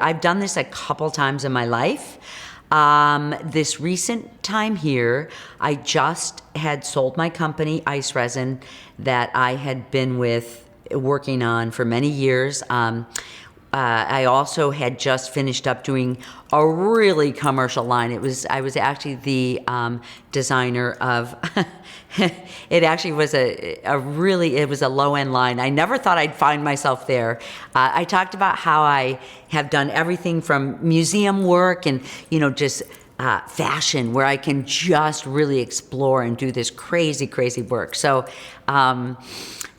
I've done this a couple times in my life. This recent time here, I just had sold my company, Ice Resin, that I had been working on for many years. I also had just finished up doing a really commercial line. I was actually the designer of. It actually was it was a low end line. I never thought I'd find myself there. I talked about how I have done everything from museum work and just fashion, where I can just really explore and do this crazy work. So.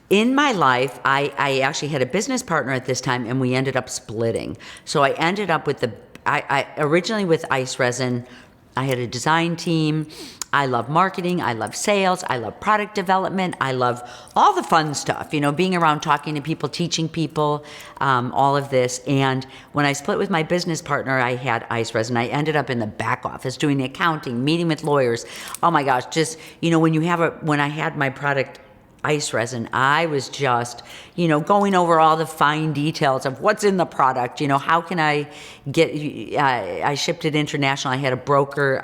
In my life, I actually had a business partner at this time, and we ended up splitting. So I ended up with I originally with Ice Resin. I had a design team. I love marketing. I love sales. I love product development. I love all the fun stuff, being around, talking to people, teaching people, all of this. And when I split with my business partner, I had Ice Resin. I ended up in the back office doing the accounting, meeting with lawyers. Oh my gosh, just, when I had my product Ice Resin, I was just, going over all the fine details of what's in the product. How can I I shipped it international. I had a broker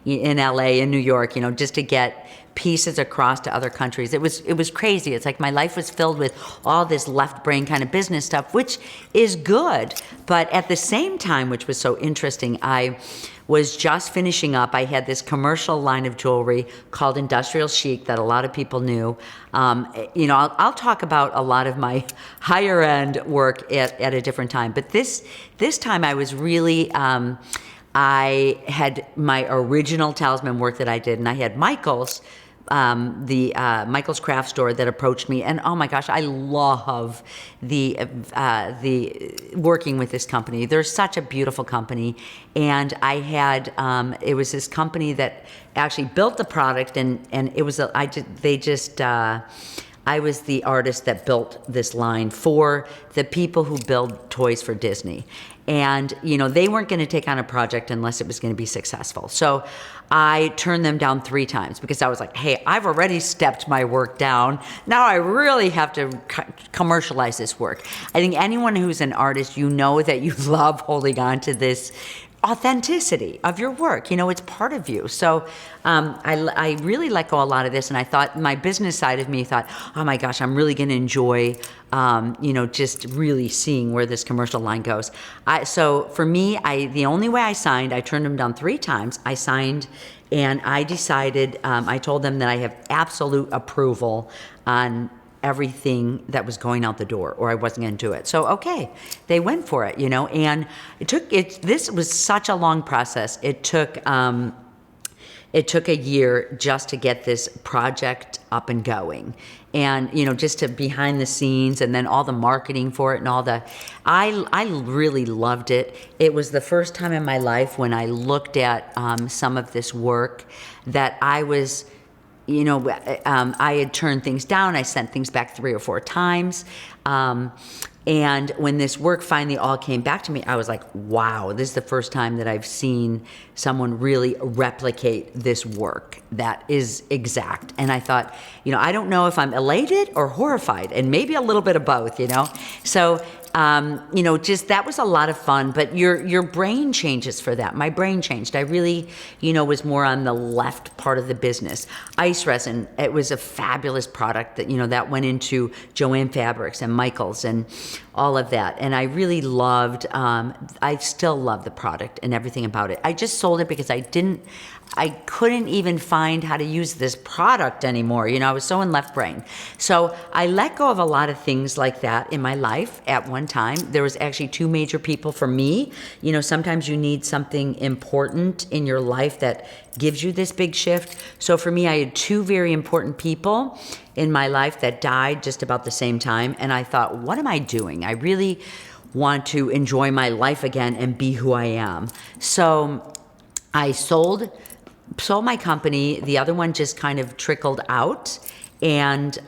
in LA, in New York, just to get pieces across to other countries. It was crazy. It's like my life was filled with all this left brain kind of business stuff, which is good. But at the same time, which was so interesting, I was just finishing up. I had this commercial line of jewelry called Industrial Chic that a lot of people knew. I'll talk about a lot of my higher end work at a different time. But this time I was really, I had my original talisman work that I did, and I had Michael's, Michael's craft store that approached me, and oh my gosh, I love the working with this company. They're such a beautiful company, and I had it was this company that actually built the product, and it was I was the artist that built this line for the people who build toys for Disney. And, they weren't going to take on a project unless it was going to be successful. So I turned them down 3 times because I was like, hey, I've already stepped my work down. Now I really have to commercialize this work. I think anyone who's an artist, that you love holding on to this authenticity of your work. It's part of you. So I really let go a lot of this, and I thought my business side of me thought, oh my gosh, I'm really going to enjoy, just really seeing where this commercial line goes. So for me, the only way I signed, I turned them down 3 times. I signed, and I decided, I told them that I have absolute approval on everything that was going out the door, or I wasn't going to do it. So, okay, they went for it, and this was such a long process. It took a year just to get this project up and going. And, just to behind the scenes, and then all the marketing for it and I really loved it. It was the first time in my life when I looked at some of this work that I was, I had turned things down. I sent things back 3 or 4 times. And when this work finally all came back to me, I was like, wow, this is the first time that I've seen someone really replicate this work that is exact. And I thought, I don't know if I'm elated or horrified, and maybe a little bit of both, So, just that was a lot of fun, but your brain changes for that. My brain changed. I really, was more on the left part of the business. Ice Resin, it was a fabulous product that, that went into Joanne Fabrics and Michael's and all of that. And I really loved, I still love the product and everything about it. I just sold it because I couldn't even find how to use this product anymore. I was so in left brain. So I let go of a lot of things like that in my life at one time. There was actually 2 major people for me. Sometimes you need something important in your life that gives you this big shift. So for me, I had 2 very important people in my life that died just about the same time. And I thought, what am I doing? I really want to enjoy my life again and be who I am. So I sold my company. The other one just kind of trickled out. And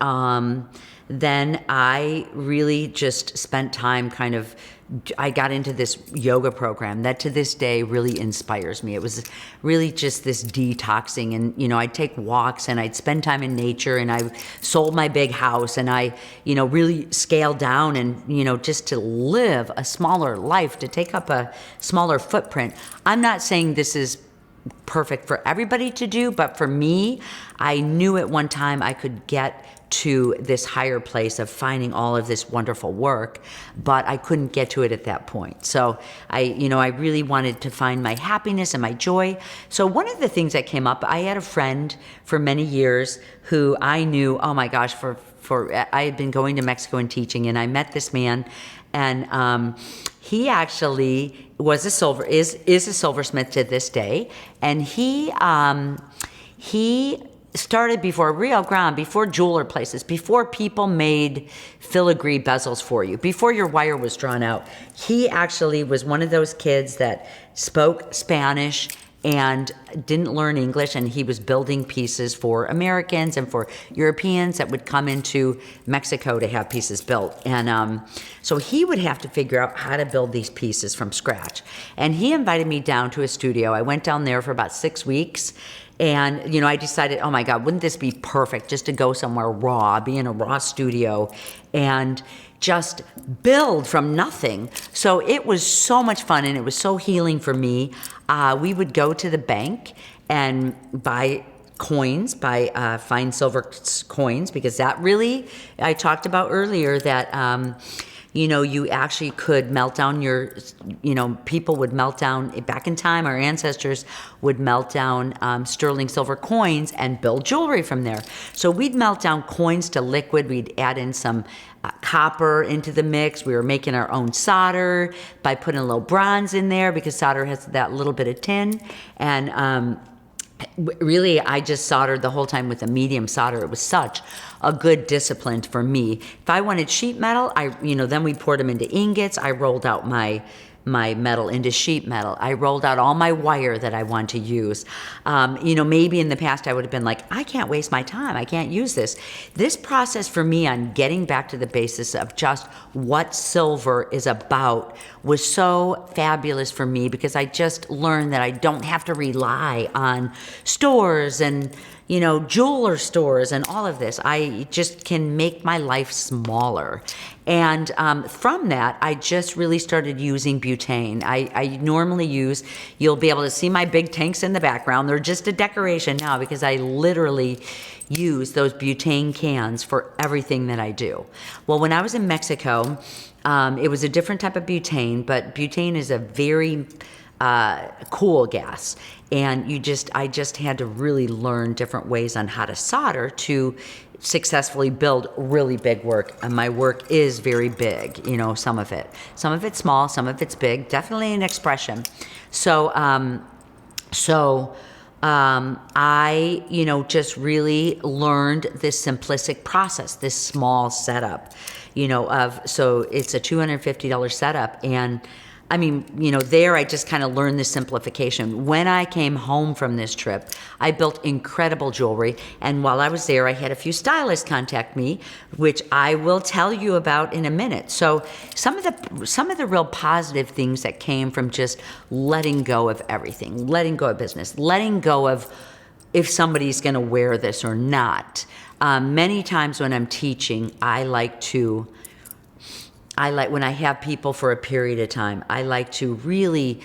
then I really just spent time kind of I got into this yoga program that to this day really inspires me. It was really just this detoxing, and I'd take walks and I'd spend time in nature, and I sold my big house, and I really scaled down, and just to live a smaller life, to take up a smaller footprint. I'm not saying this is perfect for everybody to do, but for me, I knew at one time I could get to this higher place of finding all of this wonderful work, but I couldn't get to it at that point. So I really wanted to find my happiness and my joy. So one of the things that came up, I had a friend for many years who I knew, oh my gosh, for I had been going to Mexico and teaching, and I met this man, and he actually is a silversmith to this day, and he started before Rio Grande, before jeweler places, before people made filigree bezels for you, before your wire was drawn out. He actually was one of those kids that spoke Spanish and didn't learn English, and he was building pieces for Americans and for Europeans that would come into Mexico to have pieces built. And so he would have to figure out how to build these pieces from scratch. And he invited me down to his studio. I went down there for about 6 weeks. And, I decided, oh my God, wouldn't this be perfect just to go somewhere raw, be in a raw studio and just build from nothing. So it was so much fun, and it was so healing for me. We would go to the bank and buy coins, buy fine silver coins, because that really, I talked about earlier that, you actually could melt down people would melt down, back in time, our ancestors would melt down sterling silver coins and build jewelry from there. So we'd melt down coins to liquid. We'd add in some copper into the mix. We were making our own solder by putting a little bronze in there, because solder has that little bit of tin. And really, I just soldered the whole time with a medium solder. It was such a good discipline for me. If I wanted sheet metal, then we poured them into ingots. I rolled out my metal into sheet metal. I rolled out all my wire that I want to use. Maybe in the past I would have been like, I can't waste my time. I can't use this. This process for me on getting back to the basis of just what silver is about was so fabulous for me, because I just learned that I don't have to rely on stores and jeweler stores and all of this. I just can make my life smaller. And from that, I just really started using butane. I normally you'll be able to see my big tanks in the background. They're just a decoration now, because I literally use those butane cans for everything that I do. Well, when I was in Mexico, it was a different type of butane, but butane is a very cool gas. And I just had to really learn different ways on how to solder to successfully build really big work. And my work is very big, some of it. Some of it's small, some of it's big, definitely an expression. So I, just really learned this simplistic process, this small setup, so it's a $250 setup. And I mean, there I just kind of learned this simplification. When I came home from this trip, I built incredible jewelry. And while I was there, I had a few stylists contact me, which I will tell you about in a minute. So some of the real positive things that came from just letting go of everything, letting go of business, letting go of if somebody's going to wear this or not. Many times when I'm teaching, I like when I have people for a period of time, I like to really,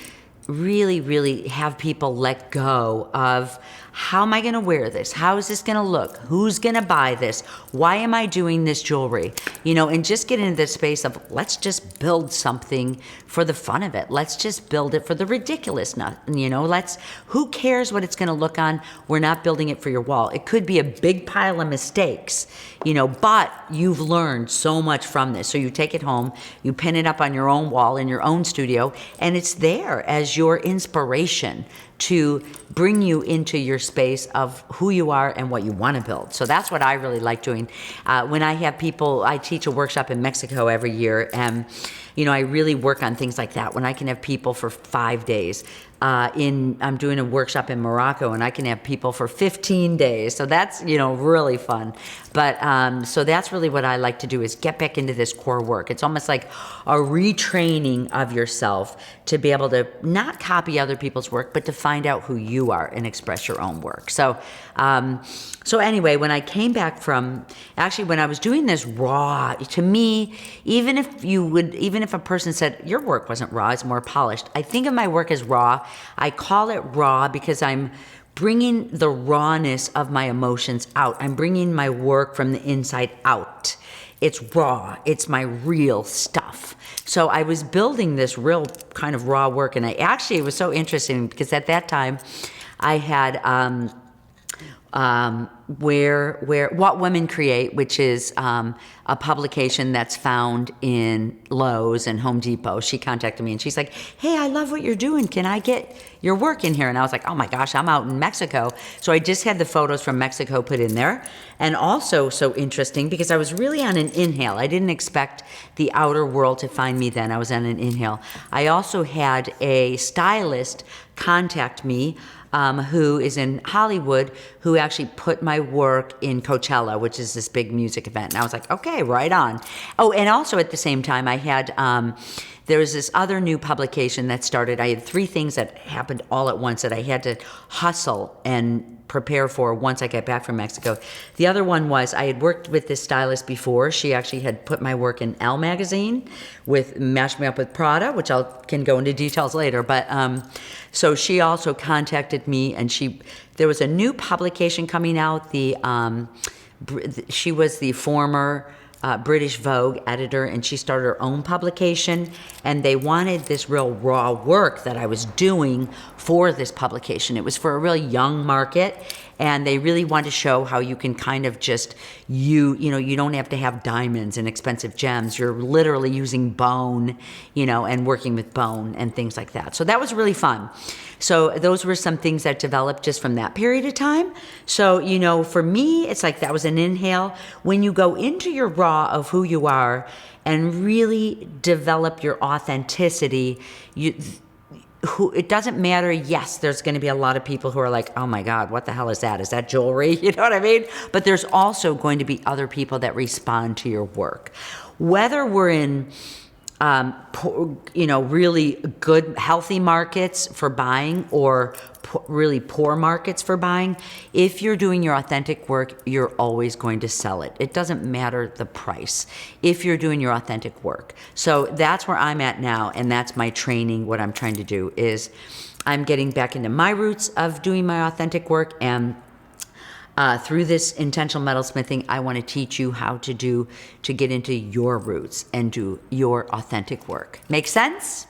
really, really have people let go of, how am I going to wear this? How is this going to look? Who's going to buy this? Why am I doing this jewelry? And just get into the space of, let's just build something for the fun of it. Let's just build it for the ridiculousness. Who cares what it's going to look on? We're not building it for your wall. It could be a big pile of mistakes, but you've learned so much from this. So you take it home, you pin it up on your own wall in your own studio, and it's there as your inspiration. to bring you into your space of who you are and what you want to build. So that's what I really like doing. When I have people, I teach a workshop in Mexico every year, and I really work on things like that. When I can have people for 5 days. I'm doing a workshop in Morocco, and I can have people for 15 days. So that's, really fun. But so that's really what I like to do, is get back into this core work. It's almost like a retraining of yourself to be able to not copy other people's work, but to find out who you are and express your own work. So anyway, when I came back when I was doing this raw, to me, even if a person said your work wasn't raw, it's more polished, I think of my work as raw. I call it raw because I'm bringing the rawness of my emotions out. I'm bringing my work from the inside out. It's raw. It's my real stuff. So I was building this real kind of raw work, and it was so interesting because at that time I had What Women Create, which is a publication that's found in Lowe's and Home Depot. She contacted me and she's like, hey, I love what you're doing. Can I get your work in here? And I was like, oh my gosh, I'm out in Mexico. So I just had the photos from Mexico put in there. And also so interesting because I was really on an inhale. I didn't expect the outer world to find me then. I was on an inhale. I also had a stylist contact me who is in Hollywood, who actually put my work in Coachella, which is this big music event. And I was like, okay, right on. Oh, and also at the same time, I had, there was this other new publication that started. I had 3 things that happened all at once that I had to hustle and prepare for once I got back from Mexico. The other one was I had worked with this stylist before. She actually had put my work in Elle magazine, matched me up with Prada, which I can go into details later. But so she also contacted me, and there was a new publication coming out. She was the former British Vogue editor, and she started her own publication, and they wanted this real raw work that I was doing for this publication. It was for a really young market, and they really wanted to show how you can kind of just, you don't have to have diamonds and expensive gems. You're literally using bone, and working with bone and things like that. So that was really fun. So those were some things that developed just from that period of time. So, for me, it's like that was an inhale. When you go into your raw of who you are and really develop your authenticity, it doesn't matter. Yes, there's going to be a lot of people who are like, oh my God, what the hell is that? Is that jewelry? You know what I mean? But there's also going to be other people that respond to your work. Whether we're in really good, healthy markets for buying or really poor markets for buying, if you're doing your authentic work, you're always going to sell it. It doesn't matter the price if you're doing your authentic work. So that's where I'm at now, and that's my training. What I'm trying to do is I'm getting back into my roots of doing my authentic work, and through this intentional metalsmithing, I want to teach you how to get into your roots and do your authentic work. Make sense?